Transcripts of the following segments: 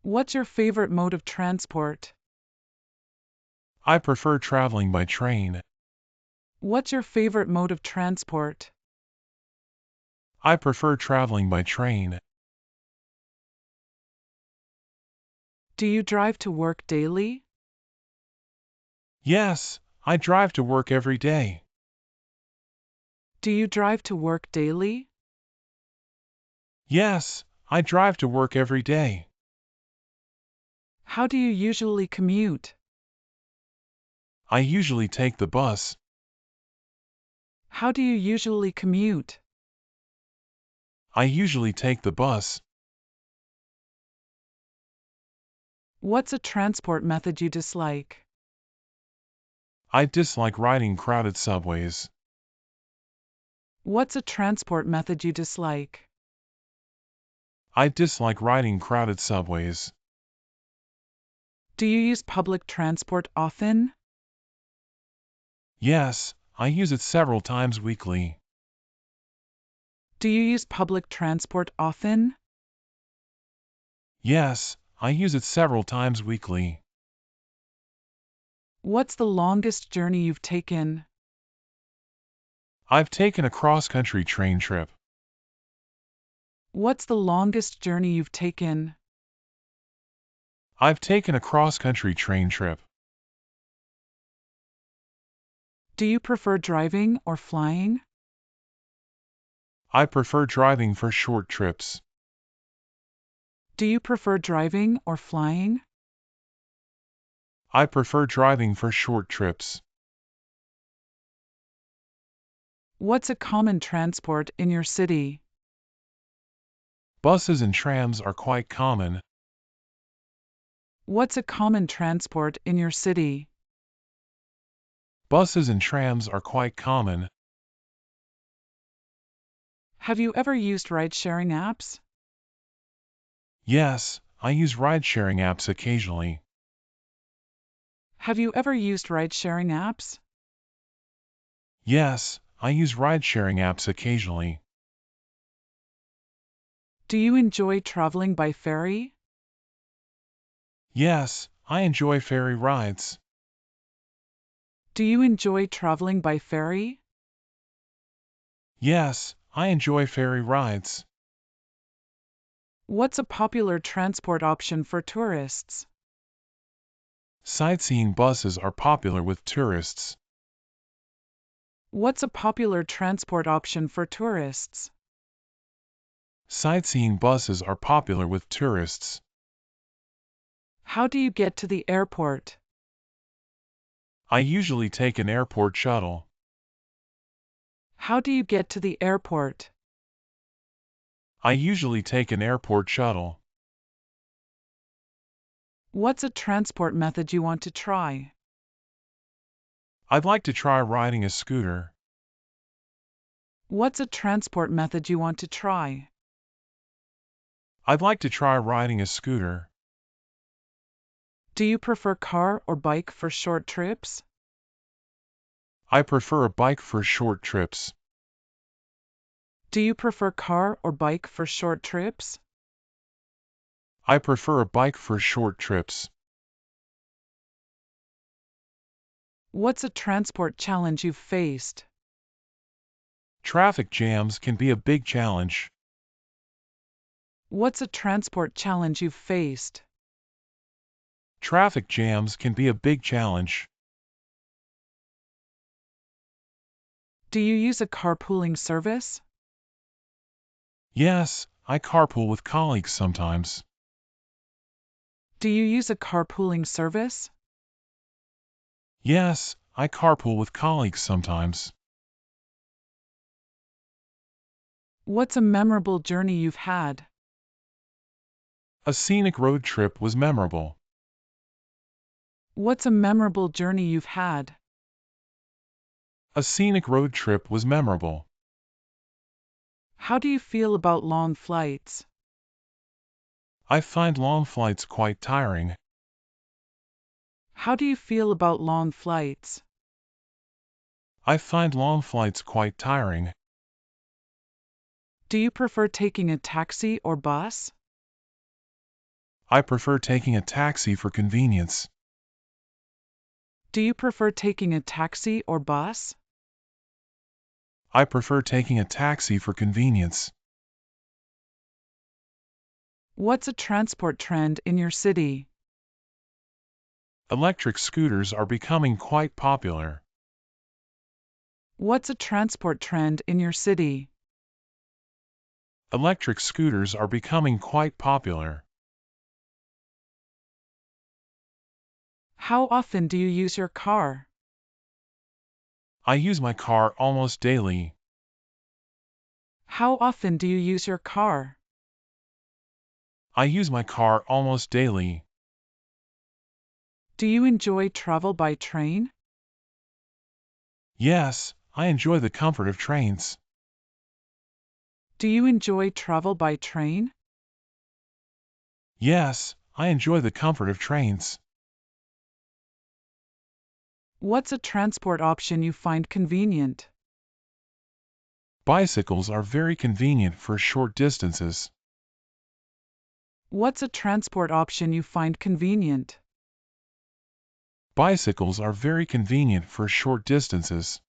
What's your favorite mode of transport? I prefer traveling by train. What's your favorite mode of transport? I prefer traveling by train. Do you drive to work daily? Yes, I drive to work every day. Do you drive to work daily? Yes, I drive to work every day. How do you usually commute? I usually take the bus. How do you usually commute? I usually take the bus. What's a transport method you dislike? I dislike riding crowded subways. What's a transport method you dislike? I dislike riding crowded subways. Do you use public transport often? Yes, I use it several times weekly. Do you use public transport often? Yes, I use it several times weekly. What's the longest journey you've taken? I've taken a cross-country train trip. What's the longest journey you've taken? I've taken a cross-country train trip. Do you prefer driving or flying? I prefer driving for short trips. Do you prefer driving or flying? I prefer driving for short trips. What's a common transport in your city? Buses and trams are quite common. What's a common transport in your city? Buses and trams are quite common. Have you ever used ride-sharing apps? Yes, I use ride-sharing apps occasionally. Have you ever used ride-sharing apps? Yes, I use ride-sharing apps occasionally. Do you enjoy traveling by ferry? Yes, I enjoy ferry rides. Do you enjoy traveling by ferry? Yes, I enjoy ferry rides. What's a popular transport option for tourists? Sightseeing buses are popular with tourists. What's a popular transport option for tourists? Sightseeing buses are popular with tourists. How do you get to the airport? I usually take an airport shuttle. How do you get to the airport? I usually take an airport shuttle. What's a transport method you want to try? I'd like to try riding a scooter. What's a transport method you want to try? I'd like to try riding a scooter. Do you prefer car or bike for short trips? I prefer a bike for short trips. Do you prefer car or bike for short trips? I prefer a bike for short trips. What's a transport challenge you've faced? Traffic jams can be a big challenge. What's a transport challenge you've faced? Traffic jams can be a big challenge. Do you use a carpooling service? Yes, I carpool with colleagues sometimes. Do you use a carpooling service? Yes, I carpool with colleagues sometimes. What's a memorable journey you've had? A scenic road trip was memorable. What's a memorable journey you've had? A scenic road trip was memorable. How do you feel about long flights? I find long flights quite tiring. How do you feel about long flights? I find long flights quite tiring. Do you prefer taking a taxi or bus? I prefer taking a taxi for convenience. Do you prefer taking a taxi or bus? I prefer taking a taxi for convenience. What's a transport trend in your city? Electric scooters are becoming quite popular. What's a transport trend in your city? Electric scooters are becoming quite popular. How often do you use your car? I use my car almost daily. How often do you use your car? I use my car almost daily. Do you enjoy travel by train? Yes, I enjoy the comfort of trains. Do you enjoy travel by train? Yes, I enjoy the comfort of trains. What's a transport option you find convenient? Bicycles are very convenient for short distances. What's a transport option you find convenient? Bicycles are very convenient for short distances.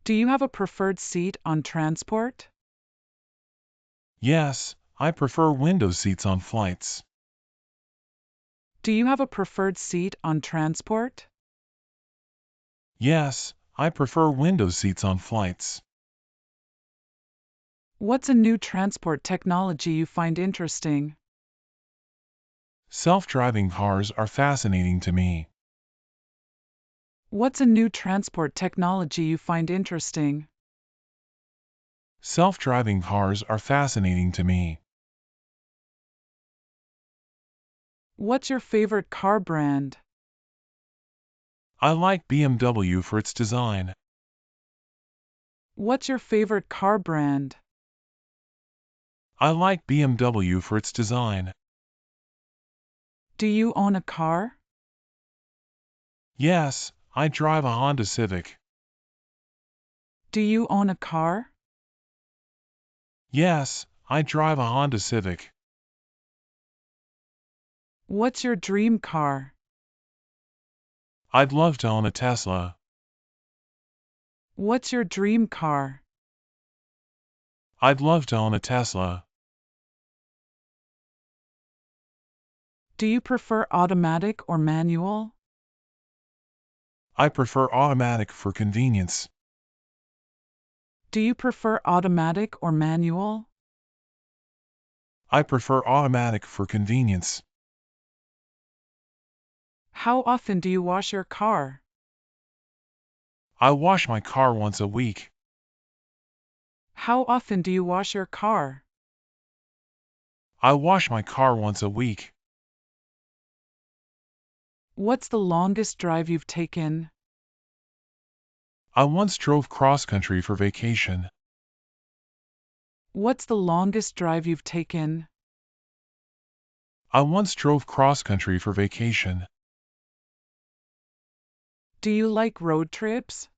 Do you have a preferred seat on transport? Yes, I prefer window seats on flights. Do you have a preferred seat on transport? Yes, I prefer window seats on flights. What's a new transport technology you find interesting? Self-driving cars are fascinating to me. What's a new transport technology you find interesting? Self-driving cars are fascinating to me. What's your favorite car brand? I like BMW for its design. What's your favorite car brand? I like BMW for its design. Do you own a car? Yes, I drive a Honda Civic. Do you own a car? Yes, I drive a Honda Civic. What's your dream car? I'd love to own a Tesla. What's your dream car? I'd love to own a Tesla. Do you prefer automatic or manual? I prefer automatic for convenience. Do you prefer automatic or manual? I prefer automatic for convenience. How often do you wash your car? I wash my car once a week. How often do you wash your car? I wash my car once a week. What's the longest drive you've taken? I once drove cross-country for vacation. What's the longest drive you've taken? I once drove cross-country for vacation. Do you like road trips?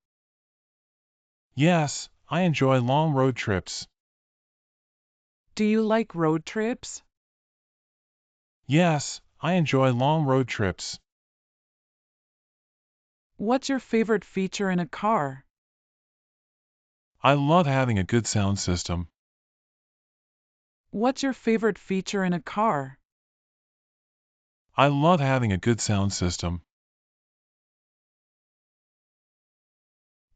Yes, I enjoy long road trips. Do you like road trips? Yes, I enjoy long road trips. What's your favorite feature in a car? I love having a good sound system. What's your favorite feature in a car? I love having a good sound system.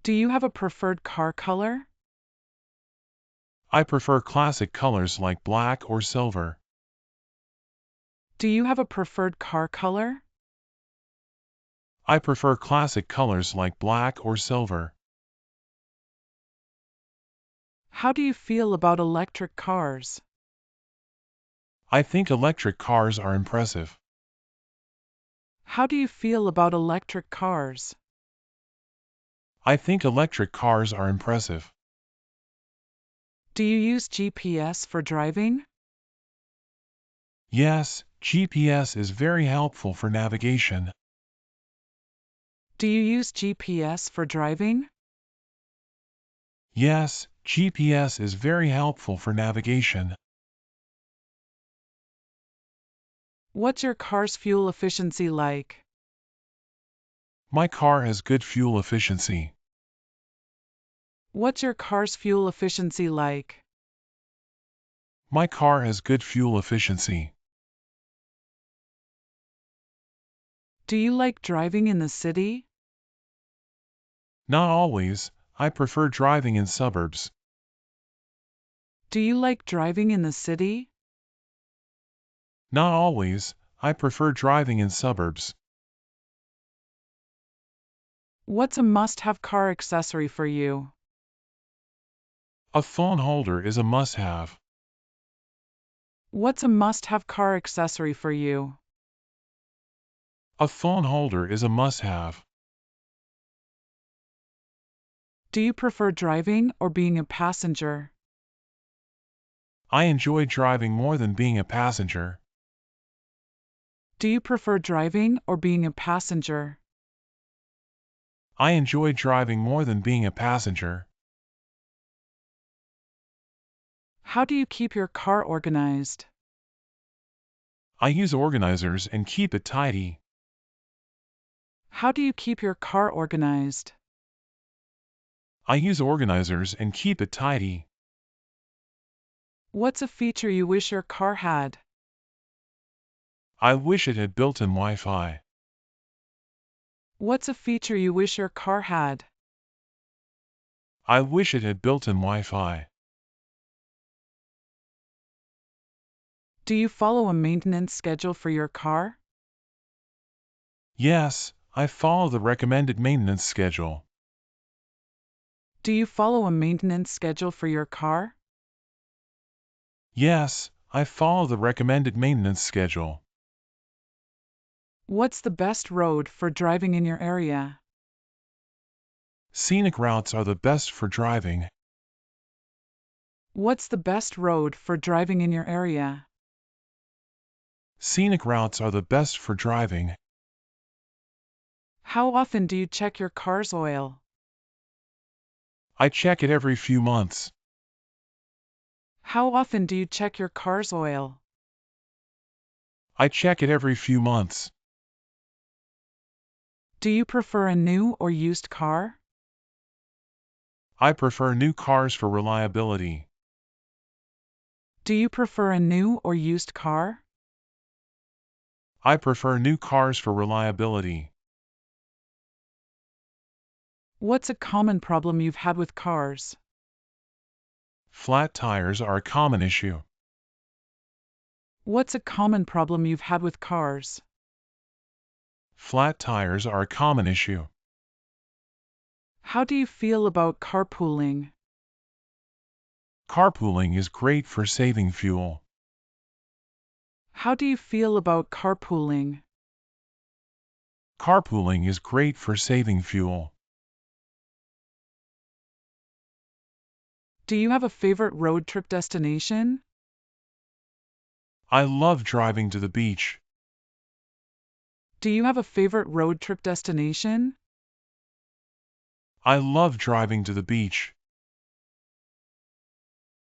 Do you have a preferred car color? I prefer classic colors like black or silver. Do you have a preferred car color? I prefer classic colors like black or silver. How do you feel about electric cars? I think electric cars are impressive. How do you feel about electric cars? I think electric cars are impressive. Do you use GPS for driving? Yes, GPS is very helpful for navigation. Do you use GPS for driving? Yes, GPS is very helpful for navigation. What's your car's fuel efficiency like? My car has good fuel efficiency. What's your car's fuel efficiency like? My car has good fuel efficiency. Do you like driving in the city? Not always, I prefer driving in suburbs. Do you like driving in the city? Not always, I prefer driving in suburbs. What's a must-have car accessory for you? A phone holder is a must-have. What's a must-have car accessory for you? A phone holder is a must-have. Do you prefer driving or being a passenger? I enjoy driving more than being a passenger. Do you prefer driving or being a passenger? I enjoy driving more than being a passenger. How do you keep your car organized? I use organizers and keep it tidy. How do you keep your car organized? I use organizers and keep it tidy. What's a feature you wish your car had? I wish it had built-in Wi-Fi. What's a feature you wish your car had? I wish it had built-in Wi-Fi. Do you follow a maintenance schedule for your car? Yes, I follow the recommended maintenance schedule. Do you follow a maintenance schedule for your car? Yes, I follow the recommended maintenance schedule. What's the best road for driving in your area? Scenic routes are the best for driving. What's the best road for driving in your area? Scenic routes are the best for driving. How often do you check your car's oil? I check it every few months. How often do you check your car's oil? I check it every few months. Do you prefer a new or used car? I prefer new cars for reliability. Do you prefer a new or used car? I prefer new cars for reliability. What's a common problem you've had with cars? Flat tires are a common issue. What's a common problem you've had with cars? Flat tires are a common issue. How do you feel about carpooling? Carpooling is great for saving fuel. How do you feel about carpooling? Carpooling is great for saving fuel. Do you have a favorite road trip destination? I love driving to the beach. Do you have a favorite road trip destination? I love driving to the beach.